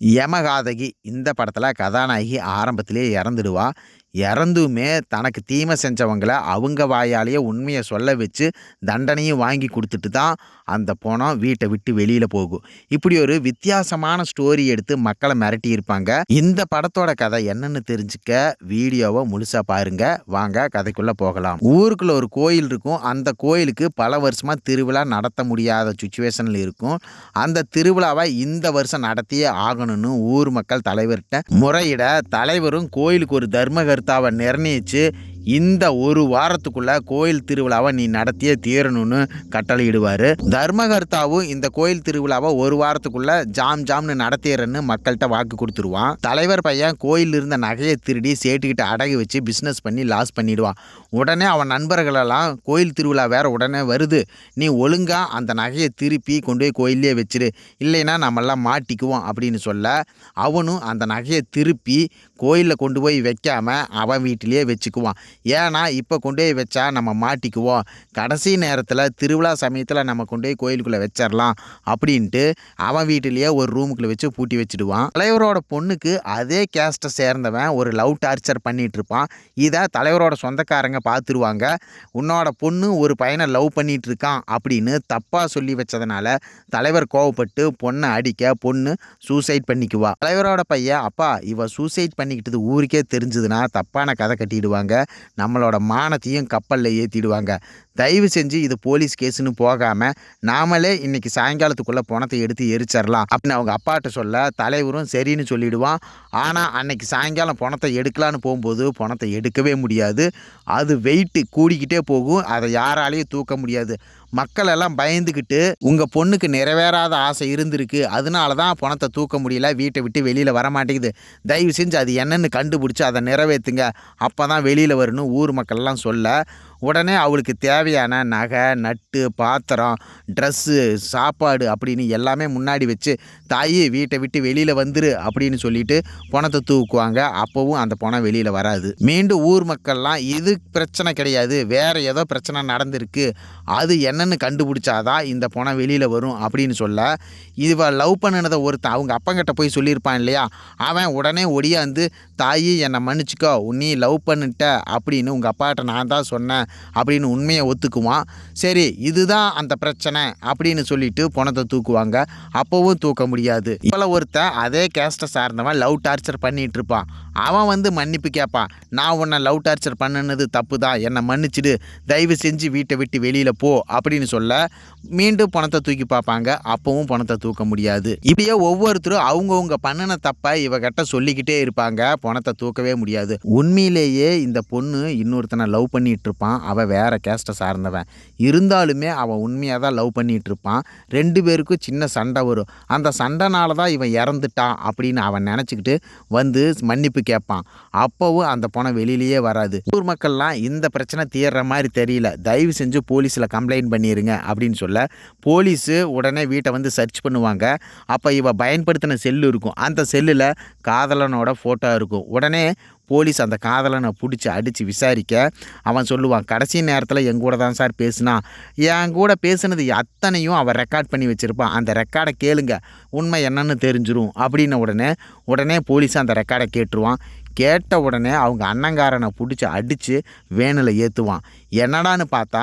யமகாதகி இந்த படத்துல கதாநாயகி ஆரம்பத்திலேயே இறந்துடுவா. இறந்துமே தனக்கு தீமை செஞ்சவங்கள அவங்க வாயாலேயே உண்மைய சொல்ல வச்சு தண்டனையும் வாங்கி குடுத்துட்டு தான் அந்த பொணம் வீட்ட விட்டு வெளியில போகும். இப்படி ஒரு வித்தியாசமான ஸ்டோரி எடுத்து மக்கள மிரட்டியிருப்பாங்க. இந்த படத்தோட கதை என்னன்னு தெரிஞ்சுக்க வீடியோவ முழுசா பாருங்க. வாங்க கதைக்குள்ள போகலாம். ஊருக்குள்ள ஒரு கோயில் இருக்கும். அந்த கோயிலுக்கு பல வருஷமா திருவிழா நடத்த முடியாத சிச்சுவேஷன்ல இருக்கும். அந்த திருவிழாவை இந்த வருஷம் நடத்தியே ஆகணும்னு ஊர் மக்கள் தலைவர்கிட்ட முறையிட, தலைவரும் கோயிலுக்கு ஒரு தர்மகர்த்தாவை நிர்ணயிச்சு இந்த ஒரு வாரத்துக்குள்ள கோயில் திருவிழாவை நீ நடத்தியே தீரணும்னு கட்டளையிடுவாரு. தர்மகர்த்தாவும் இந்த கோயில் திருவிழாவை ஒரு வாரத்துக்குள்ள ஜாம்னு நடத்திடுறேன்னு மக்கள்கிட்ட வாக்கு கொடுத்துருவான். தலைவர் பையன் கோயில் இருந்த நகையை திருடி சேட்டுக்கிட்ட அடகு வச்சு பிஸ்னஸ் பண்ணி லாஸ் பண்ணிடுவான். உடனே அவன் நண்பர்களெல்லாம் கோயில் திருவிழா வேற உடனே வருது, நீ ஒழுங்கா அந்த நகையை திருப்பி கொண்டு போய் கோயிலே வச்சிரு, இல்லைன்னா நம்மெல்லாம் மாட்டிக்குவோம் அப்படின்னு சொல்ல, அவனும் அந்த நகையை திருப்பி கோயிலில் கொண்டு போய் வைக்காம அவன் வீட்டிலேயே வச்சுக்குவான். ஏன்னா இப்போ கொண்டு போய் வச்சா நம்ம மாட்டிக்குவோம், கடைசி நேரத்தில் திருவிழா சமயத்தில் நம்ம கொண்டு போய் கோயிலுக்குள்ளே வச்சிடலாம் அப்படின்ட்டு அவன் வீட்டிலேயே ஒரு ரூமுக்குள்ளே வச்சு பூட்டி வச்சுடுவான். தலைவரோட பொண்ணுக்கு அதே கேஸ்ட்டை சேர்ந்தவன் ஒரு லவ் டார்ச்சர் பண்ணிட்டு இருப்பான். இதை தலைவரோட சொந்தக்காரங்க பார்த்துருவாங்க. உன்னோட பொண்ணு ஒரு பையனை லவ் பண்ணிட்டு இருக்கான் அப்படின்னு தப்பாக சொல்லி வச்சதுனால தலைவர் கோவப்பட்டு பொண்ணை அடிக்க பொண்ணு சூசைட் பண்ணிக்குவா. தலைவரோட பையன், அப்பா இவ சூசைட் பண்ணிக்கிட்டது ஊருக்கே தெரிஞ்சதுன்னா தப்பான கதை கட்டிடுவாங்க, நம்மளோட மானத்தையும் கப்பலில் ஏற்றிடுவாங்க, தயவு செஞ்சு இது போலீஸ் கேஸுன்னு போகாமல் நாமளே இன்னைக்கு சாயங்காலத்துக்குள்ளே பணத்தை எடுத்து எரிச்சிடலாம் அப்படின்னு அவங்க அப்பாட்ட சொல்ல, தலைவரும் சரின்னு சொல்லிடுவான். ஆனால் அன்னைக்கு சாயங்காலம் பணத்தை எடுக்கலான்னு போகும்போது பணத்தை எடுக்கவே முடியாது. அது வெயிட்டு கூடிக்கிட்டே போகும், அதை யாராலையும் தூக்க முடியாது. மக்கள் எல்லாம் பயந்துக்கிட்டு உங்கள் பொண்ணுக்கு நிறைவேறாத ஆசை இருந்திருக்கு, அதனால தான் பணத்தை தூக்க முடியல, வீட்டை விட்டு வெளியில் வர மாட்டேங்குது, தயவு செஞ்சு அது என்னென்னு கண்டுபிடிச்சி அதை நிறைவேற்றுங்க, அப்போ தான் வெளியில் வரணும் ஊர் மக்கள்லாம் சொல்ல, உடனே அவளுக்கு தேவையான நகை நட்டு பாத்திரம் ட்ரெஸ்ஸு சாப்பாடு அப்படின்னு எல்லாமே முன்னாடி வச்சு, தாயி வீட்டை விட்டு வெளியில் வந்துரு அப்படின்னு சொல்லிட்டு பணத்தை தூக்குவாங்க. அப்போவும் அந்த பணம் வெளியில் வராது. மீண்டும் ஊர் மக்கள்லாம் இது பிரச்சனை கிடையாது, வேறு ஏதோ பிரச்சனை நடந்திருக்கு, அது என்னன்னு கண்டுபிடிச்சாதான் இந்த பணம் வெளியில் வரும் அப்படின்னு சொல்ல, இவ லவ் பண்ணினதை ஒருத்தன் அவங்க அப்பங்கிட்ட போய் சொல்லியிருப்பான் இல்லையா, அவன் உடனே ஒடியாந்து தாயி என்னை மன்னிச்சிக்கோ, நீ லவ் பண்ணிட்ட அப்படின்னு உங்கள் அப்பாட்ட நான் தான் சொன்னேன் அப்படின்னு உண்மையை ஒத்துக்குவான். சரி இதுதான் அந்த பிரச்சனை அப்படின்னு சொல்லிட்டு பணத்தை தூக்குவாங்க. அப்போவும் தூக்க முடியாது. இப்போ ஒருத்தன் அதே கேஸ்ட்டை சார்ந்தவன் லவ் டார்ச்சர் பண்ணிட்டு இருப்பான். அவன் மன்னிப்பு கேட்பான், நான் உன்னை லவ் டார்ச்சர் பண்ணினது தப்பு தான், என்னை மன்னிச்சிடு, தயவு செஞ்சு வீட்டை விட்டு வெளியில் போ அப்படின்னு சொல்ல, மீண்டும் பணத்தை தூக்கி பார்ப்பாங்க. அப்பவும் பணத்தை தூக்க முடியாது. இப்படியே ஒவ்வொருத்தரும் அவங்கவுங்க பண்ணின தப்பை இவகிட்ட சொல்லிக்கிட்டே இருப்பாங்க, பணத்தை தூக்கவே முடியாது. உண்மையிலேயே இந்த பொண்ணு இன்னொருத்தனை லவ் பண்ணிட்டு இருப்பான். அவன் வேற கேஸ்ட்டை சார்ந்தவன் இருந்தாலுமே அவன் உண்மையாக தான் லவ் பண்ணிட்டு இருப்பான். ரெண்டு பேருக்கும் சின்ன சண்டை வரும். அந்த சண்டைனால தான் இவன் இறந்துட்டான் அப்படின்னு அவன் நினச்சிக்கிட்டு மன்னிப்பு கேட்பான். அப்போவும் அந்த பணம் வெளியிலேயே வராது. ஊர் மக்கள்லாம் இந்த பிரச்சனை தீர்ற மாதிரி தெரியல, தயவு செஞ்சு போலீஸில் கம்ப்ளைண்ட் பண்ணிடுங்க அப்படின்னு சொல்ல, போலீஸு உடனே வீட்டை சர்ச் பண்ணுவாங்க. அப்போ இவ பயன்படுத்தின செல்லு இருக்கும். அந்த செல்லில் காதலனோட ஃபோட்டோ இருக்கும். உடனே போலீஸ் அந்த காதலனை பிடிச்சி அடித்து விசாரிக்க, அவன் சொல்லுவான், கடைசி நேரத்தில் எங்கூட தான் சார் பேசுனான், என் கூட பேசுனது அத்தனையும் அவன் ரெக்கார்ட் பண்ணி வச்சுருப்பான், அந்த ரெக்கார்டை கேளுங்க, உண்மை என்னன்னு தெரிஞ்சிரும் அப்படின்ன உடனே போலீஸ் அந்த ரெக்கார்டை கேட்டுருவான். கேட்ட உடனே அவங்க அண்ணங்காரனை பிடிச்சி அடித்து வேனில் ஏற்றுவான். என்னடான்னு பார்த்தா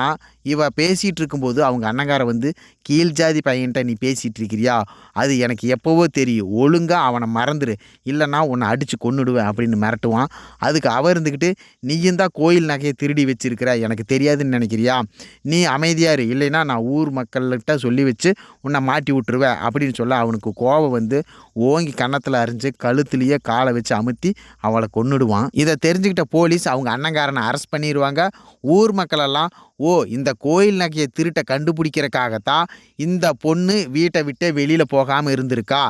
இவ பேசிகிட்டு இருக்கும்போது அவங்க அண்ணங்காரன் கீழ் ஜாதி பையன்ட்ட நீ பேசிகிட்டு இருக்கிறியா, அது எனக்கு எப்போவோ தெரியும், ஒழுங்காக அவனை மறந்துடு, இல்லைன்னா உன்னை அடித்து கொன்னுடுவேன் அப்படின்னு மிரட்டுவான். அதுக்கு அவ இருந்துக்கிட்டு, நீயும் தான் கோயில் நகையை திருடி வச்சிருக்கிற, எனக்கு தெரியாதுன்னு நினைக்கிறியா, நீ அமைதியாரு, இல்லைன்னா நான் ஊர் மக்கள்கிட்ட சொல்லி வச்சு உன்னை மாட்டி விட்டுருவேன் அப்படின்னு சொல்ல, அவனுக்கு கோபம் ஓங்கி கன்னத்தில் அரிஞ்சு கழுத்துலேயே காலை வச்சு அமுத்தி அவளை கொன்னுடுவான். இதை தெரிஞ்சுக்கிட்ட போலீஸ் அவங்க அண்ணங்காரனை அரெஸ்ட் பண்ணிடுவாங்க. ஊர் மக்களெல்லாம், ஓ இந்த கோயில் நகையை திருட்ட கண்டுபிடிக்கிறக்காகத்தான் இந்த பொண்ணு வீட்டை விட்டு வெளியில் போகாமல் இருந்திருக்கா,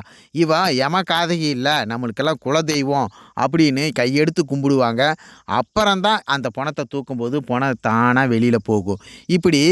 இவ யமகாதகி இல்லை, நம்மளுக்கெல்லாம் குலதெய்வம் அப்படின்னு கையெடுத்து கும்பிடுவாங்க. அப்புறம்தான் அந்த பணத்தை தூக்கும்போது பணம் தானாக வெளியில் போகும். இப்படி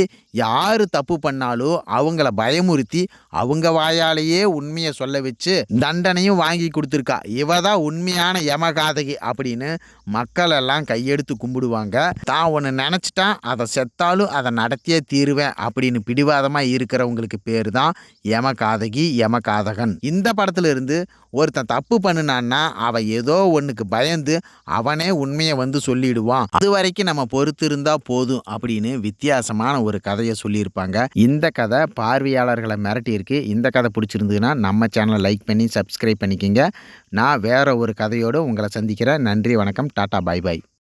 யார் தப்பு பண்ணாலும் அவங்கள பயமுறுத்தி அவங்க வாயாலேயே உண்மையை சொல்ல வச்சு தண்டனையும் வாங்கி கொடுத்துருக்கா, இவ தான் உண்மையான யமகாதகி அப்படின்னு மக்கள் எல்லாம் கையெடுத்து கும்பிடுவாங்க. தான் ஒன்று நினச்சிட்டான், அதை செத்தா கொடுத்தாலும் அதை நடத்தியே தீருவேன் அப்படின்னு பிடிவாதமாக இருக்கிறவங்களுக்கு பேர் தான் யமகாதகி யமகாதகன். இந்த படத்துல இருந்து ஒருத்தன் தப்பு பண்ணுனான்னா அவன் ஏதோ ஒன்றுக்கு பயந்து அவனே உண்மையை வந்து சொல்லிடுவான். அது வரைக்கும் நம்ம பொறுத்து இருந்தா போதும் அப்படின்னு வித்தியாசமான ஒரு கதையை சொல்லியிருப்பாங்க. இந்த கதை பார்வையாளர்களை மிரட்டி இருக்கு. இந்த கதை பிடிச்சிருந்ததுன்னா நம்ம சேனலை லைக் பண்ணி சப்ஸ்கிரைப் பண்ணிக்கோங்க. நான் வேற ஒரு கதையோடு உங்களை சந்திக்கிறேன். நன்றி, வணக்கம், டாடா, பாய் பாய்.